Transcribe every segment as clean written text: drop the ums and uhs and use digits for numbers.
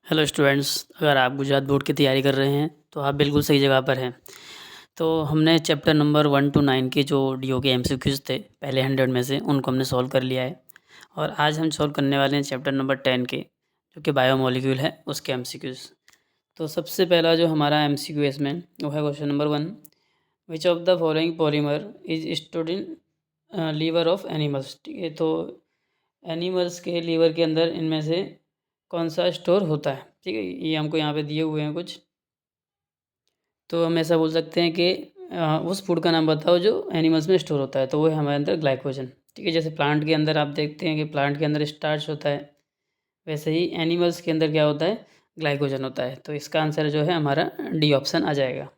Hello students, अगर आप Gujarat board की तैयारी कर रहे हैं तो आप बिल्कुल सही जगह पर हैं। तो हमने चैप्टर नंबर 1 to 9 के जो डीओ के एमसीक्यूज़ थे पहले 100 में से, उनको हमने सॉल्व कर लिया है। और आज हम सॉल्व करने वाले हैं चैप्टर नंबर 10 के, जो कि बायोमोलिक्यूल है, उसके एमसीक्यूज़। तो सबसे पहला जो हमारा एमसीक्यू है इसमें, वो है question number 1। Which of the following polymer is stored in liver of animals. ठीक है, तो एनिमल्स के लीवर के अंदर इनमें से कौन सा स्टोर होता है। ठीक है, ये हमको यहाँ पे दिए हुए हैं कुछ। तो हम ऐसा बोल सकते हैं कि उस फूड का नाम बताओ जो एनिमल्स में स्टोर होता है, तो वो है हमारे अंदर ग्लाइकोजन। ठीक है, जैसे प्लांट के अंदर आप देखते हैं कि प्लांट के अंदर स्टार्च होता है, वैसे ही एनिमल्स के अंदर क्या होता है, ग्लाइकोजन होता है। तो इसका आंसर जो है हमारा डी ऑप्शन आ जाएगा।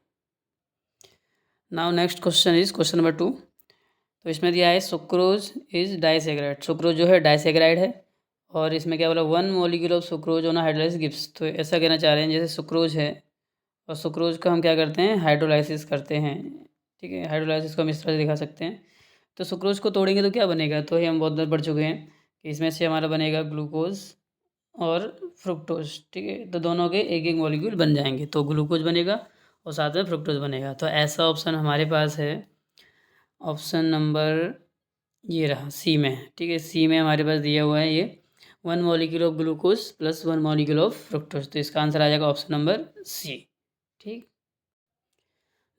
Now next question is question number 2। तो इसमें दिया है सुक्रोज इज डाइसेग्राइड। सुक्रोज जो है डाइसेग्राइड है, और इसमें क्या बोला, 1 molecule of sucrose on hydrolyse gives. तो ऐसा कहना चाह रहे हैं जैसे सुक्रोज है, और सुक्रोज का हम क्या करते हैं, हाइड्रोलाइसिस करते हैं। ठीक है, हाइड्रोलाइसिस को हम इस तरह से दिखा सकते हैं। तो सुक्रोज को तोड़ेंगे तो क्या बनेगा, तो ये हम बहुत बार पढ़ चुके हैं कि इसमें से हमारा बनेगा ग्लूकोज और फ्रुक्टोज। ठीक है, तो दोनों के एक एक मॉलिक्यूल बन जाएंगे, तो ग्लूकोज बनेगा और साथ में फ्रुक्टोज बनेगा। तो ऐसा ऑप्शन हमारे पास है, ऑप्शन नंबर ये रहा सी में। ठीक है, सी में हमारे पास दिया हुआ है ये 1 molecule of glucose plus 1 molecule of fructose. तो इसका आंसर आ जाएगा ऑप्शन नंबर सी। ठीक,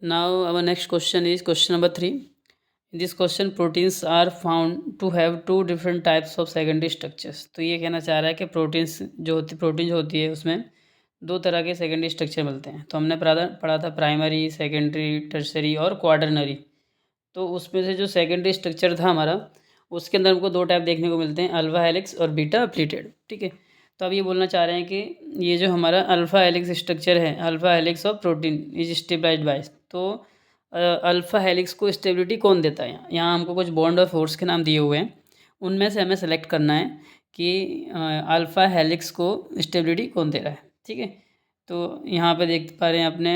now our next question is question number 3। In this question proteins are found to have 2 different types of secondary structures. तो ये कहना चाह रहा है कि प्रोटीन जो होती है उसमें 2 तरह के सेकेंडरी स्ट्रक्चर मिलते हैं। तो हमने पढ़ा था प्राइमरी, सेकेंडरी, टर्सरी और क्वाटरनरी। तो उसमें से जो सेकेंडरी स्ट्रक्चर था हमारा, उसके अंदर हमको 2 टाइप देखने को मिलते हैं, अल्फा हेलिक्स और बीटा प्लीटेड। ठीक है, तो अब ये बोलना चाह रहे हैं कि ये जो हमारा अल्फा हेलिक्स स्ट्रक्चर है, alpha helix of protein is stabilized by. तो अल्फा हेलिक्स को स्टेबिलिटी कौन देता है, यहाँ हमको कुछ बॉन्ड और फोर्स के नाम दिए हुए हैं, उनमें से हमें सेलेक्ट करना है कि अल्फा हेलिक्स को स्टेबिलिटी कौन दे रहा है। ठीक है, तो यहाँ पे देख पा रहे हैं अपने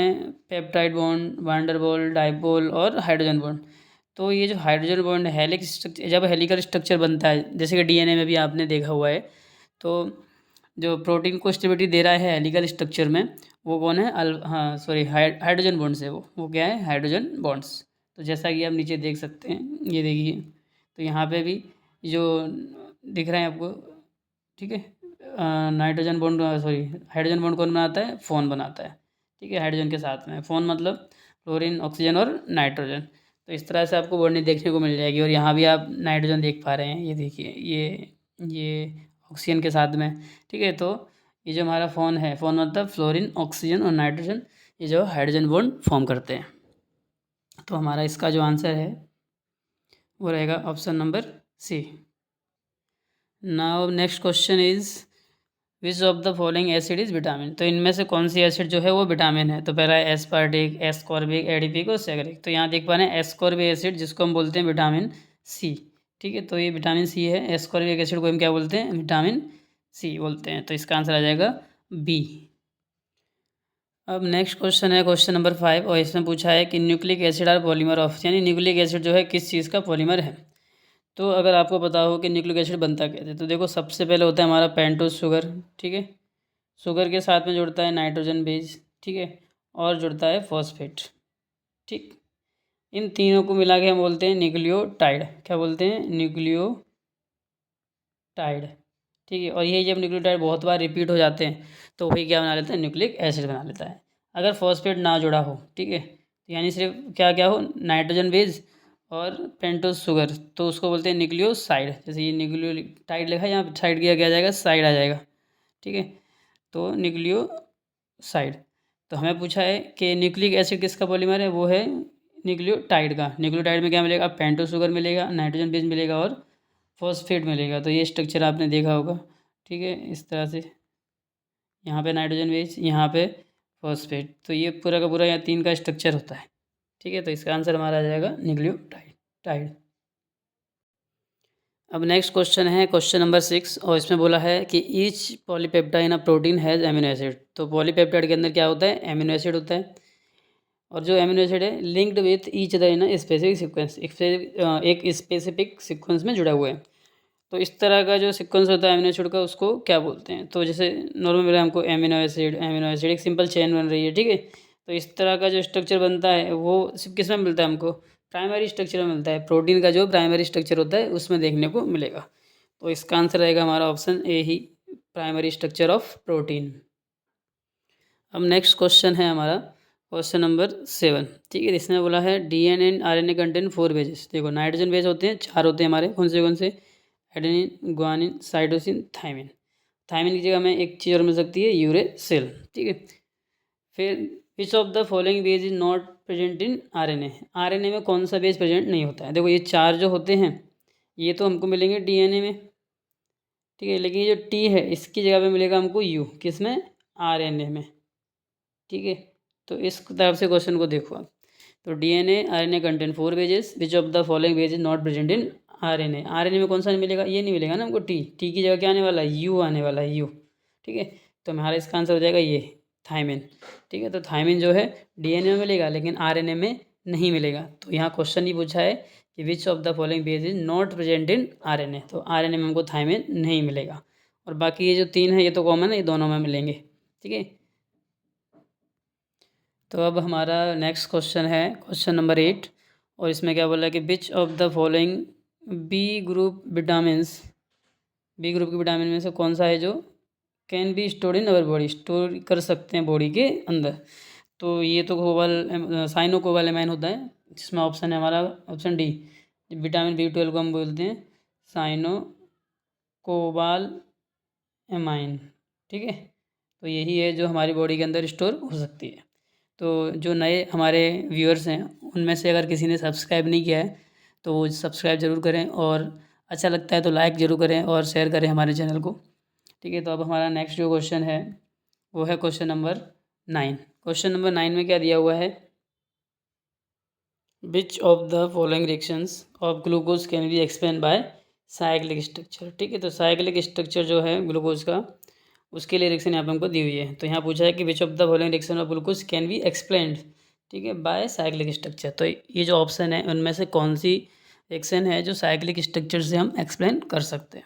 पेप्टाइड बॉन्ड, वांडरबॉल, डाइपोल और हाइड्रोजन बॉन्ड। तो ये जो हाइड्रोजन बॉन्ड हेलिक्स स्ट्रक्चर, जब हेलिकल स्ट्रक्चर बनता है, जैसे कि डीएनए में भी आपने देखा हुआ है, तो जो प्रोटीन को स्टेबिलिटी दे रहा है हेलिकल स्ट्रक्चर में, वो कौन है, हाइड्रोजन बॉन्ड्स है। वो क्या है, हाइड्रोजन बॉन्ड्स। तो जैसा कि आप नीचे देख सकते हैं, ये देखिए, तो यहाँ पे भी जो दिख रहे हैं आपको, ठीक है, नाइट्रोजन बॉन्ड, हाइड्रोजन बॉन्ड कौन बनाता है, फोन बनाता है। ठीक है, हाइड्रोजन के साथ में फोन मतलब फ्लोरीन, ऑक्सीजन और नाइट्रोजन। तो इस तरह से आपको बॉन्डिंग देखने को मिल जाएगी। और यहाँ भी आप नाइट्रोजन देख पा रहे हैं, ये देखिए, ये ऑक्सीजन के साथ में। ठीक है, तो ये जो हमारा फोन है, फोन मतलब फ्लोरीन, ऑक्सीजन और नाइट्रोजन, ये जो हाइड्रोजन बॉन्ड फॉर्म करते हैं। तो हमारा इसका जो आंसर है वो रहेगा option number C. Now next question is which of the following acid is vitamin. तो इनमें से कौन सी एसिड जो है वो विटामिन है। तो पहला है एस्पार्टिक, एस्कॉर्बिक, एडिपिक और सैकरिक। तो यहाँ देख पा रहे हैं एस्कॉर्बिक एसिड, जिसको हम बोलते हैं विटामिन सी। ठीक है, तो ये विटामिन सी है। एस्कॉर्बिक एसिड को हम क्या बोलते हैं, विटामिन सी बोलते हैं। तो इसका आंसर आ जाएगा बी। अब नेक्स्ट क्वेश्चन है क्वेश्चन नंबर 5, और इसमें पूछा है कि nucleic acid are polymer of, यानी न्यूक्लिक एसिड जो है किस चीज़ का पॉलीमर है। तो अगर आपको पता हो कि न्यूक्लिक एसिड बनता कैसे, तो देखो, सबसे पहले होता है हमारा पेंटोज शुगर। ठीक है, शुगर के साथ में जुड़ता है नाइट्रोजन बेस। ठीक है, और जुड़ता है फॉस्फेट। ठीक, इन तीनों को मिला के हम बोलते हैं न्यूक्लियोटाइड। क्या बोलते हैं, न्यूक्लियोटाइड। ठीक है, और ये जब न्यूक्लियोटाइड बहुत बार रिपीट हो जाते हैं तो वही क्या बना लेता है, न्यूक्लिक एसिड बना लेता है। अगर फॉस्फेट ना जुड़ा हो, ठीक है, तो यानी सिर्फ क्या क्या हो, नाइट्रोजन बेस और पेंटोज शुगर, तो उसको बोलते हैं न्यूक्लियोसाइड। जैसे ये न्यूक्लियोटाइड लिखा है, यहाँ साइड किया क्या जाएगा, साइड आ जाएगा। ठीक है, तो न्यूक्लियोसाइड। तो हमें पूछा है कि न्यूक्लिक एसिड किसका पॉलीमर है, वो है न्यूक्लियोटाइड का। न्यूक्लियोटाइड में क्या मिलेगा, पेंटोज शुगर मिलेगा, नाइट्रोजन बेस मिलेगा और फॉस्फेट मिलेगा। तो ये स्ट्रक्चर आपने देखा होगा। ठीक है, इस तरह से यहाँ पे नाइट्रोजन बेस, यहाँ पे फॉस्फेट, तो ये पूरा का पूरा यहाँ 3 का स्ट्रक्चर होता है। ठीक है, तो इसका आंसर हमारा आ जाएगा न्यूक्लियोटाइड। अब नेक्स्ट क्वेश्चन है क्वेश्चन नंबर 6, और इसमें बोला है कि each polypeptide in a protein has amino acid. तो पॉलीपेप्टाइड के अंदर क्या होता है, एमिनो एसिड होता है। और जो एमिनो एसिड है linked with each other in a specific sequence, एक स्पेसिफिक सीक्वेंस में जुड़ा हुआ है। तो इस तरह का जो सीक्वेंस होता है अमीनो एसिड का उसको क्या बोलते हैं। तो जैसे नॉर्मल मिला हमको अमीनो एसिड एक सिंपल चेन बन रही है, ठीक है। तो इस तरह का जो स्ट्रक्चर बनता है वो सिर्फ किस में मिलता है हमको, प्राइमरी स्ट्रक्चर में मिलता है। प्रोटीन का जो प्राइमरी स्ट्रक्चर होता है उसमें देखने को मिलेगा। तो इसका आंसर रहेगा हमारा option A he, primary structure of protein. अब नेक्स्ट क्वेश्चन है हमारा क्वेश्चन नंबर 7, ठीक है। इसमें बोला है DNA and RNA contain 4 badges. देखो नाइट्रोजन बेस होते हैं 4 होते हैं हमारे, कौन से, adenine, guanine, cytosine, thymine. Thymine की जगह में एक चीज़ और मिल सकती है, यूरेसिल, ठीक है। फिर विच of the following base is not present in RNA. RNA में कौन सा बेस प्रेजेंट नहीं होता है। देखो ये 4 जो होते हैं ये तो हमको मिलेंगे डीएनए में, ठीक है, लेकिन ये जो टी है इसकी जगह पे मिलेगा हमको यू, किस में, आरएनए में, ठीक है। तो इस तरफ से क्वेश्चन को देखो आप। तो DNA RNA contain 4 badges, which of the following base is not present in RNA. RNA में कौन सा नहीं मिलेगा, ये नहीं मिलेगा ना हमको, टी की जगह क्या आने वाला है, यू आने वाला है, यू, ठीक है। तो हमारा इसका आंसर हो जाएगा ये थाइमिन, ठीक है। तो थाइमिन जो है डीएनए में मिलेगा लेकिन आरएनए में नहीं मिलेगा। तो यहाँ क्वेश्चन ही पूछा है कि which of the following base is not present in RNA. तो आरएनए में हमको थाइमिन नहीं मिलेगा। और बाकी ये जो 3 है ये तो कॉमन है, ये दोनों में मिलेंगे, ठीक है। तो अब हमारा नेक्स्ट क्वेश्चन है क्वेश्चन नंबर 8, और इसमें क्या बोला है कि which of the following B group vitamins, B group के विटामिन में से कौन सा है जो can be stored in our body, store कर सकते हैं बॉडी के अंदर। तो ये तो साइनो कोबालेमाइन होता है, जिसमें ऑप्शन है हमारा ऑप्शन डी, विटामिन B12 को हम बोलते हैं साइनो कोबाल एमाइन, ठीक है। तो यही है जो हमारी बॉडी के अंदर स्टोर हो सकती है। तो जो नए हमारे व्यूअर्स हैं उनमें से अगर किसी ने सब्सक्राइब नहीं किया है तो वो सब्सक्राइब ज़रूर करें, और अच्छा लगता है तो लाइक ज़रूर करें और शेयर करें हमारे चैनल को, ठीक है। तो अब हमारा नेक्स्ट जो क्वेश्चन है वो है क्वेश्चन नंबर 9। क्वेश्चन नंबर 9 में क्या दिया हुआ है, which of the following reactions of glucose can be explain by cyclic structure, ठीक है। तो साइक्लिक स्ट्रक्चर जो है ग्लूकोज का उसके लिए रिएक्शन यहाँ पर हमको दी हुई है। तो यहाँ पूछा है कि which of the following reaction of glucose can be explained, ठीक है, बाय साइक्लिक स्ट्रक्चर। तो ये जो ऑप्शन है उनमें से कौन सी रिएक्शन है जो साइक्लिक स्ट्रक्चर से हम एक्सप्लेन कर सकते हैं।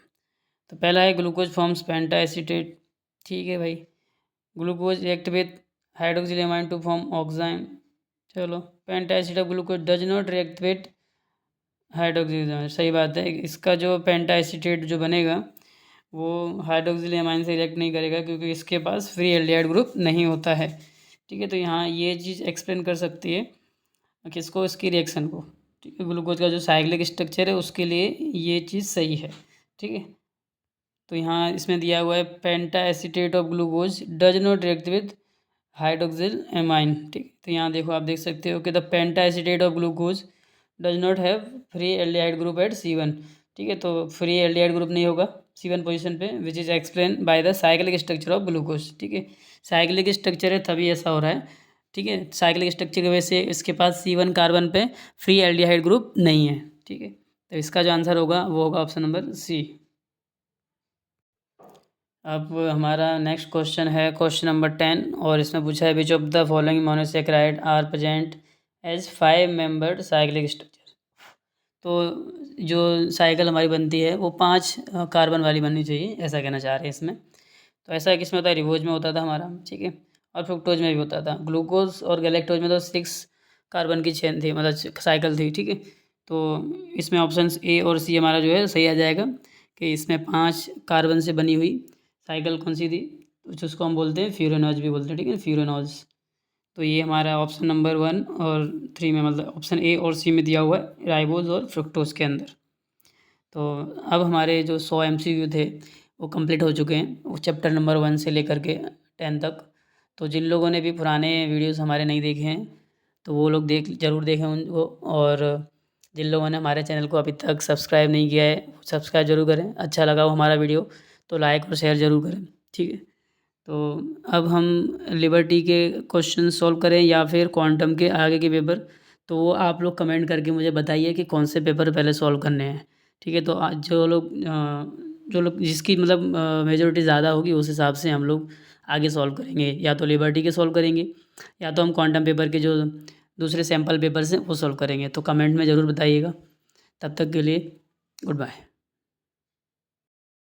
तो पहला है ग्लूकोज फॉर्म्स पेंटा एसीटेट, ठीक है भाई। Glucose react with hydroxylamine to form oxime, चलो। Penta acid of glucose does not react with hydroxylamine, सही बात है। इसका जो पेंटा एसीटेट जो बनेगा वो हाइड्रोक्सिलेमाइन से रिएक्ट नहीं करेगा क्योंकि इसके पास फ्री एल्डिहाइड ग्रुप नहीं होता है, ठीक है। तो यहाँ ये चीज़ एक्सप्लेन कर सकती है किसको, इसकी रिएक्शन को, ठीक है। ग्लूकोज का जो साइक्लिक स्ट्रक्चर है उसके लिए ये चीज़ सही है, ठीक है। तो यहाँ इसमें दिया हुआ है penta acetate of glucose does not react with hydroxyl amine, ठीक। तो यहाँ देखो आप देख सकते हो कि the penta acetate of glucose does not have free aldehyde group at C1, ठीक है। तो फ्री एल्डिहाइड ग्रुप नहीं होगा C1 पोजीशन पे, which is explain by the cyclic structure of glucose, ठीक है। साइक्लिक स्ट्रक्चर है तभी ऐसा हो रहा है, ठीक है। साइक्लिक स्ट्रक्चर की वजह से इसके पास C1 कार्बन पे फ्री एल्डिहाइड ग्रुप नहीं है, ठीक है। तो इसका जो आंसर होगा वो होगा ऑप्शन नंबर C। अब हमारा नेक्स्ट क्वेश्चन है क्वेश्चन नंबर 10, और इसमें पूछा है which of the following monosaccharide are present as 5 membered cyclic structure. तो जो साइकिल हमारी बनती है वो 5 कार्बन वाली बननी चाहिए, ऐसा कहना चाह रहे हैं इसमें। तो ऐसा किस में होता है, रिबोज में होता था हमारा, ठीक है, और फ्रुक्टोज में भी होता था। ग्लूकोज और गैलेक्टोज में तो 6 कार्बन की चेन थी, मतलब साइकिल थी, ठीक है। तो इसमें ऑप्शन A और C हमारा जो है सही आ जाएगा कि इसमें 5 कार्बन से बनी हुई साइकिल कौन सी थी, जिसको हम बोलते हैं फ्यूरेनोज भी बोलते हैं, ठीक है, फ्यूरेनोज। तो ये हमारा ऑप्शन नंबर 1 और 3 में, मतलब ऑप्शन A और C में दिया हुआ है राइबोज और फ्रुक्टोज के अंदर। तो अब हमारे जो 100 MCQ थे वो कंप्लीट हो चुके हैं, वो चैप्टर नंबर 1 से लेकर के 10 तक। तो जिन लोगों ने भी पुराने वीडियोस हमारे नहीं देखे हैं तो वो लोग ज़रूर देखें उनको, और जिन लोगों ने हमारे चैनल को अभी तक सब्सक्राइब नहीं किया है सब्सक्राइब जरूर करें। अच्छा लगा हो हमारा वीडियो तो लाइक और शेयर ज़रूर करें, ठीक है। तो अब हम लिबर्टी के क्वेश्चन सॉल्व करें या फिर क्वांटम के आगे के पेपर, तो वो आप लोग कमेंट करके मुझे बताइए कि कौन से पेपर पहले सॉल्व करने हैं, ठीक है। तो आज जो लोग जिसकी मतलब मेजोरिटी ज़्यादा होगी उस हिसाब से हम लोग आगे सॉल्व करेंगे, या तो लिबर्टी के सॉल्व करेंगे या तो हम क्वांटम पेपर के जो दूसरे सैम्पल पेपर्स हैं वो सॉल्व करेंगे। तो कमेंट में ज़रूर बताइएगा। तब तक के लिए गुड बाय।